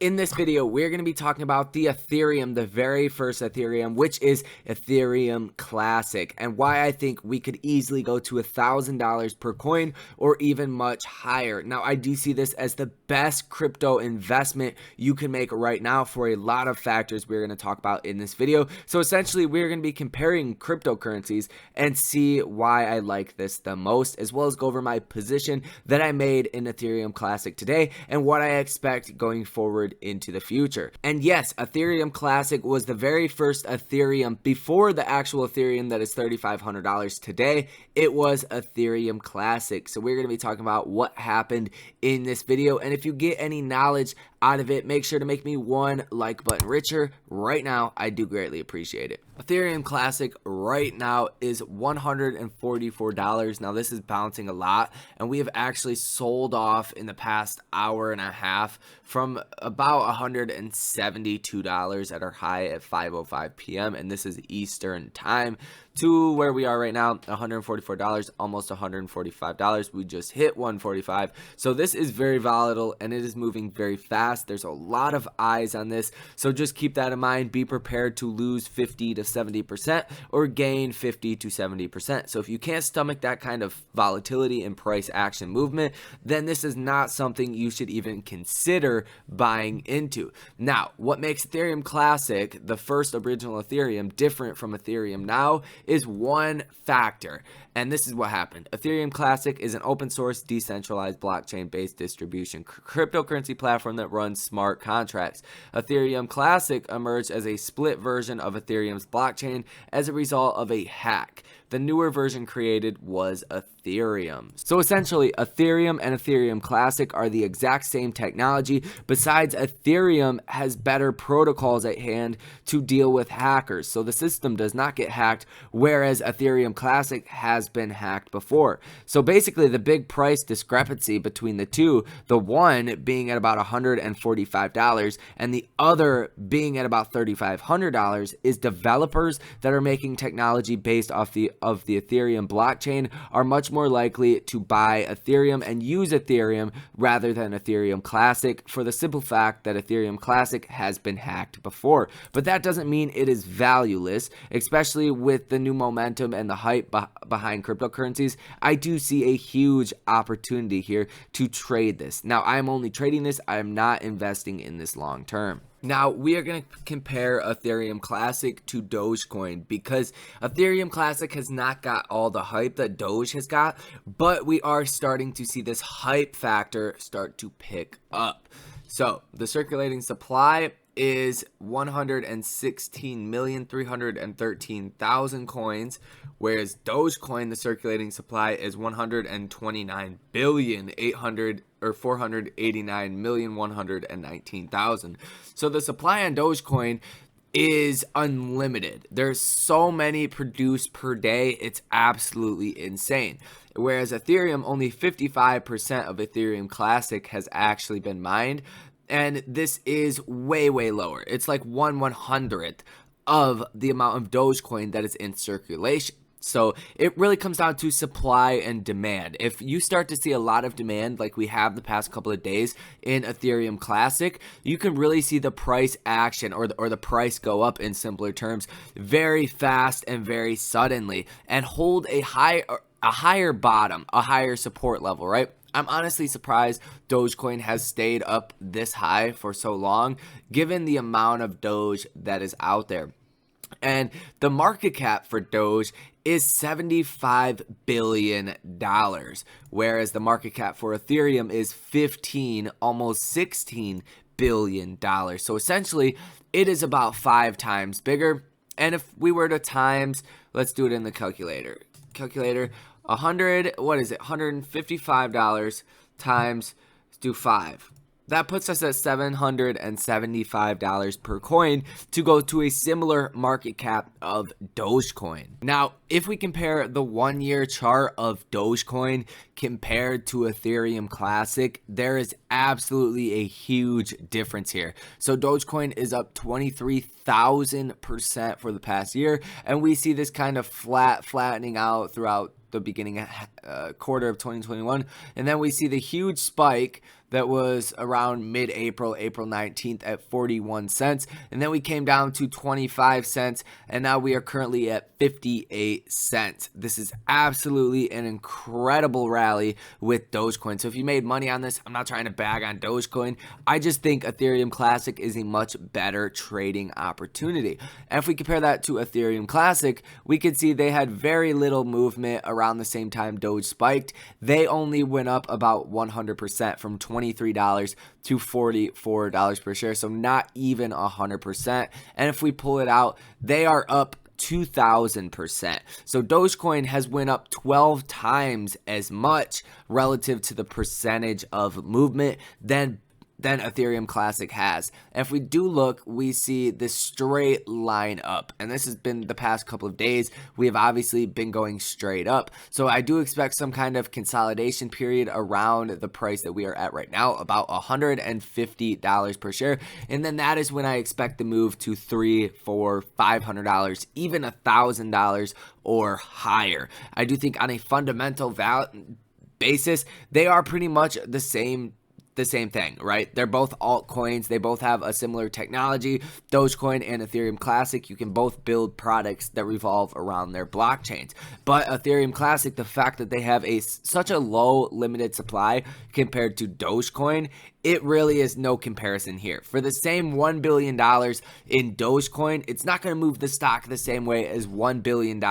In this video, we're going to be talking about the Ethereum, the very first Ethereum, which is Ethereum Classic, and why I think we could easily go to $1,000 per coin or even much higher. Now, I do see this as the best crypto investment you can make right now for a lot of factors we're going to talk about in this video. So essentially, we're going to be comparing cryptocurrencies and see why I like this the most, as well as go over my position that I made in Ethereum Classic today and what I expect going forward into the future. And yes, Ethereum Classic was the very first Ethereum before the actual Ethereum that is $3,500 today. It was Ethereum Classic. So we're going to be talking about what happened in this video, and if you get any knowledge out of it, make sure to make me one like button richer right now. I do greatly appreciate it. Ethereum Classic right now is $144. Now this is bouncing a lot, and we have actually sold off in the past hour and a half from about $172 at our high at 5:05 p.m. and this is Eastern time to where we are right now, $144, almost $145. We just hit 145. So this is very volatile and it is moving very fast. There's a lot of eyes on this, so just keep that in mind. Be prepared to lose 50 to 70% or gain 50 to 70%. So if you can't stomach that kind of volatility and price action movement, then this is not something you should even consider buying into. Now, what makes Ethereum Classic, the first original Ethereum, different from Ethereum now is one factor, and this is what happened. Ethereum Classic is an open source, decentralized, blockchain-based distribution cryptocurrency platform that runs smart contracts. Ethereum Classic emerged as a split version of Ethereum's blockchain as a result of a hack. The newer version created was Ethereum. So essentially, Ethereum and Ethereum Classic are the exact same technology. Besides, Ethereum has better protocols at hand to deal with hackers. So the system does not get hacked, whereas Ethereum Classic has been hacked before. So basically, the big price discrepancy between the two, the one being at about $145 and the other being at about $3,500, is developers that are making technology based off the Ethereum blockchain are much more likely to buy Ethereum and use Ethereum rather than Ethereum Classic, for the simple fact that Ethereum Classic has been hacked before. But that doesn't mean it is valueless, especially with the new momentum and the hype behind cryptocurrencies. I do see a huge opportunity here to trade this. Now, I'm only trading this. I'm not investing in this long term. Now, we are going to compare Ethereum Classic to Dogecoin because Ethereum Classic has not got all the hype that Doge has got, but we are starting to see this hype factor start to pick up. So, the circulating supply is 116,313,000 coins, whereas Dogecoin, the circulating supply, is 489,119,000. So the supply on Dogecoin is unlimited. There's so many produced per day, it's absolutely insane. Whereas Ethereum, only 55% of Ethereum Classic has actually been mined, and this is way lower. It's like 1/100th of the amount of Dogecoin that is in circulation. So it really comes down to supply and demand. If you start to see a lot of demand like we have the past couple of days in Ethereum Classic, you can really see the price action or the price go up, in simpler terms, very fast and very suddenly, and hold a higher bottom, a higher support level, right? I'm honestly surprised Dogecoin has stayed up this high for so long, given the amount of Doge that is out there. And the market cap for Doge is $75 billion, whereas the market cap for Ethereum is almost $16 billion. So essentially, it is about 5 times bigger. And if we were to times, let's do it in the calculator. $155 times, let's do 5. That puts us at $775 per coin to go to a similar market cap of Dogecoin. Now, if we compare the 1-year chart of Dogecoin compared to Ethereum Classic, there is absolutely a huge difference here. So Dogecoin is up 23,000% for the past year, and we see this kind of flattening out throughout the beginning quarter of 2021, and then we see the huge spike that was around mid-April, April 19th at 41 cents. And then we came down to 25 cents, and now we are currently at 58 cents. This is absolutely an incredible rally with Dogecoin. So if you made money on this, I'm not trying to bag on Dogecoin. I just think Ethereum Classic is a much better trading opportunity. And if we compare that to Ethereum Classic, we could see they had very little movement around the same time Doge spiked. They only went up about 100% from $23 to $44 per share, so not even 100%. And if we pull it out, they are up 2,000%. So Dogecoin has went up 12 times as much relative to the percentage of movement than Ethereum Classic has. And if we do look, we see this straight line up, and this has been the past couple of days. We have obviously been going straight up, so I do expect some kind of consolidation period around the price that we are at right now, about $150 per share, and then that is when I expect the move to $300, $400, $500, even $1,000 or higher. I do think on a fundamental basis, they are pretty much the same thing, right? They're both altcoins. They both have a similar technology. Dogecoin and Ethereum Classic, you can both build products that revolve around their blockchains. But Ethereum Classic, the fact that they have such a low limited supply compared to Dogecoin, it really is no comparison here. For the same $1 billion in Dogecoin, it's not going to move the stock the same way as $1 billion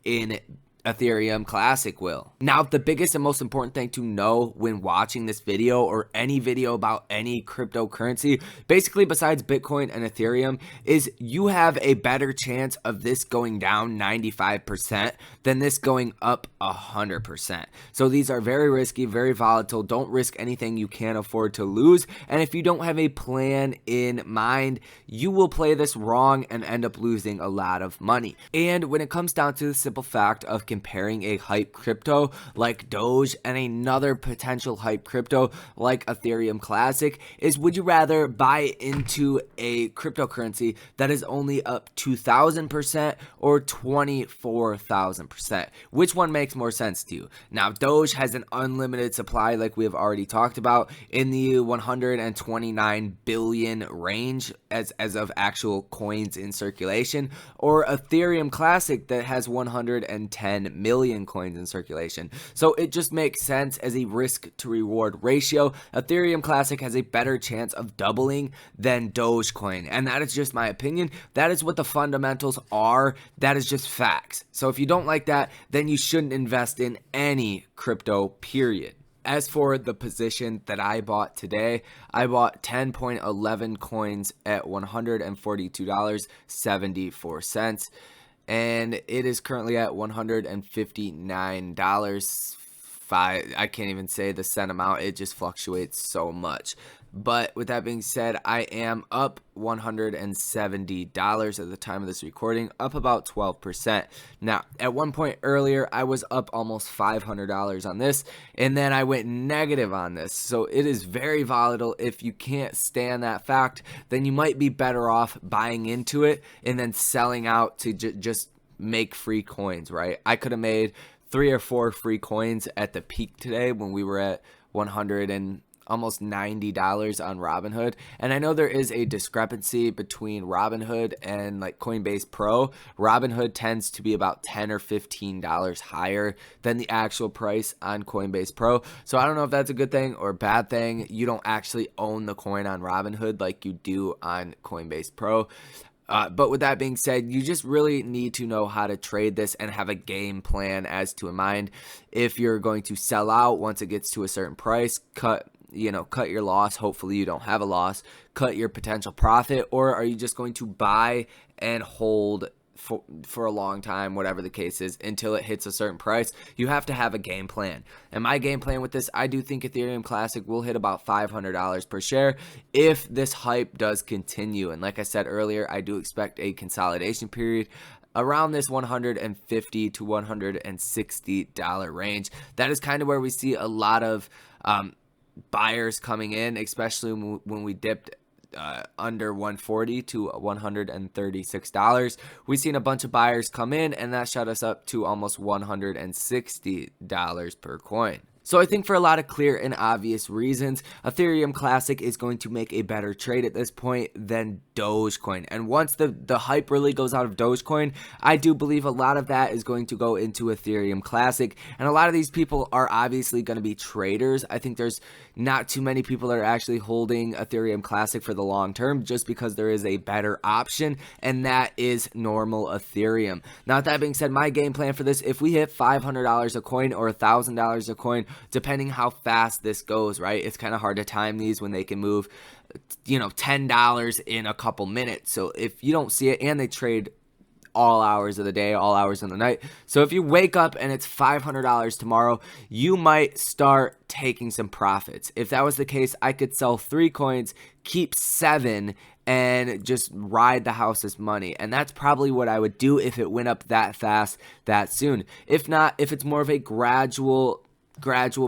in Ethereum Classic will. Now, the biggest and most important thing to know when watching this video or any video about any cryptocurrency, basically besides Bitcoin and Ethereum, is you have a better chance of this going down 95% than this going up 100%. So these are very risky, very volatile. Don't risk anything you can't afford to lose. And if you don't have a plan in mind, you will play this wrong and end up losing a lot of money. And when it comes down to the simple fact of comparing a hype crypto like Doge and another potential hype crypto like Ethereum Classic, is would you rather buy into a cryptocurrency that is only up 2,000% or 24,000%? Which one makes more sense to you? Now, Doge has an unlimited supply, like we have already talked about, in the 129 billion range as of actual coins in circulation, or Ethereum Classic that has 110 million coins in circulation. So it just makes sense as a risk to reward ratio. Ethereum Classic has a better chance of doubling than Dogecoin, and that is just my opinion. That is what the fundamentals are. That is just facts. So if you don't like that, then you shouldn't invest in any crypto, period. As for the position that I bought today, I bought 10.11 coins at $142.74. And it is currently at $159. I can't even say the cent amount. It just fluctuates so much. But with that being said, I am up $170 at the time of this recording, up about 12%. Now, at one point earlier, I was up almost $500 on this, and then I went negative on this. So it is very volatile. If you can't stand that fact, then you might be better off buying into it and then selling out to just make free coins, right? I could have made 3 or 4 free coins at the peak today when we were at 100 and almost $90 on Robinhood. And I know there is a discrepancy between Robinhood and like Coinbase Pro. Robinhood tends to be about $10 or $15 higher than the actual price on Coinbase Pro. So I don't know if that's a good thing or a bad thing. You don't actually own the coin on Robinhood like you do on Coinbase Pro. But with that being said, you just really need to know how to trade this and have a game plan as to in mind. If you're going to sell out once it gets to a certain price, cut your loss. Hopefully you don't have a loss. Cut your potential profit, or are you just going to buy and hold for a long time, whatever the case is, until it hits a certain price? You have to have a game plan. And my game plan with this, I do think Ethereum Classic will hit about $500 per share if this hype does continue. And like I said earlier, I do expect a consolidation period around this $150 to $160 range. That is kind of where we see a lot of buyers coming in, especially when we dipped under 140 to $136. We've seen a bunch of buyers come in, and that shot us up to almost $160 per coin. So I think for a lot of clear and obvious reasons, Ethereum Classic is going to make a better trade at this point than Dogecoin. And once the hype really goes out of Dogecoin, I do believe a lot of that is going to go into Ethereum Classic. And a lot of these people are obviously going to be traders. I think there's not too many people that are actually holding Ethereum Classic for the long term just because there is a better option, and that is normal Ethereum. Now, with that being said, my game plan for this, if we hit $500 a coin or $1,000 a coin, depending how fast this goes, right? It's kind of hard to time these when they can move, $10 in a couple minutes. So if you don't see it, and they trade all hours of the day, all hours of the night. So if you wake up and it's $500 tomorrow, you might start taking some profits. If that was the case, I could sell 3 coins, keep 7, and just ride the house's money. And that's probably what I would do if it went up that fast, that soon. If not, if it's more of a gradual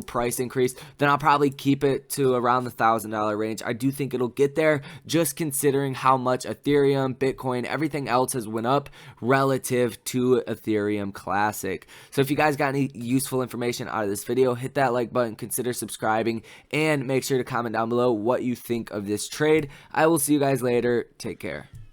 price increase, then I'll probably keep it to around the $1,000 range. I do think it'll get there, just considering how much Ethereum, Bitcoin, everything else has went up relative to Ethereum Classic. So if you guys got any useful information out of this video, hit that like button, consider subscribing, and make sure to comment down below what you think of this trade. I will see you guys later. Take care.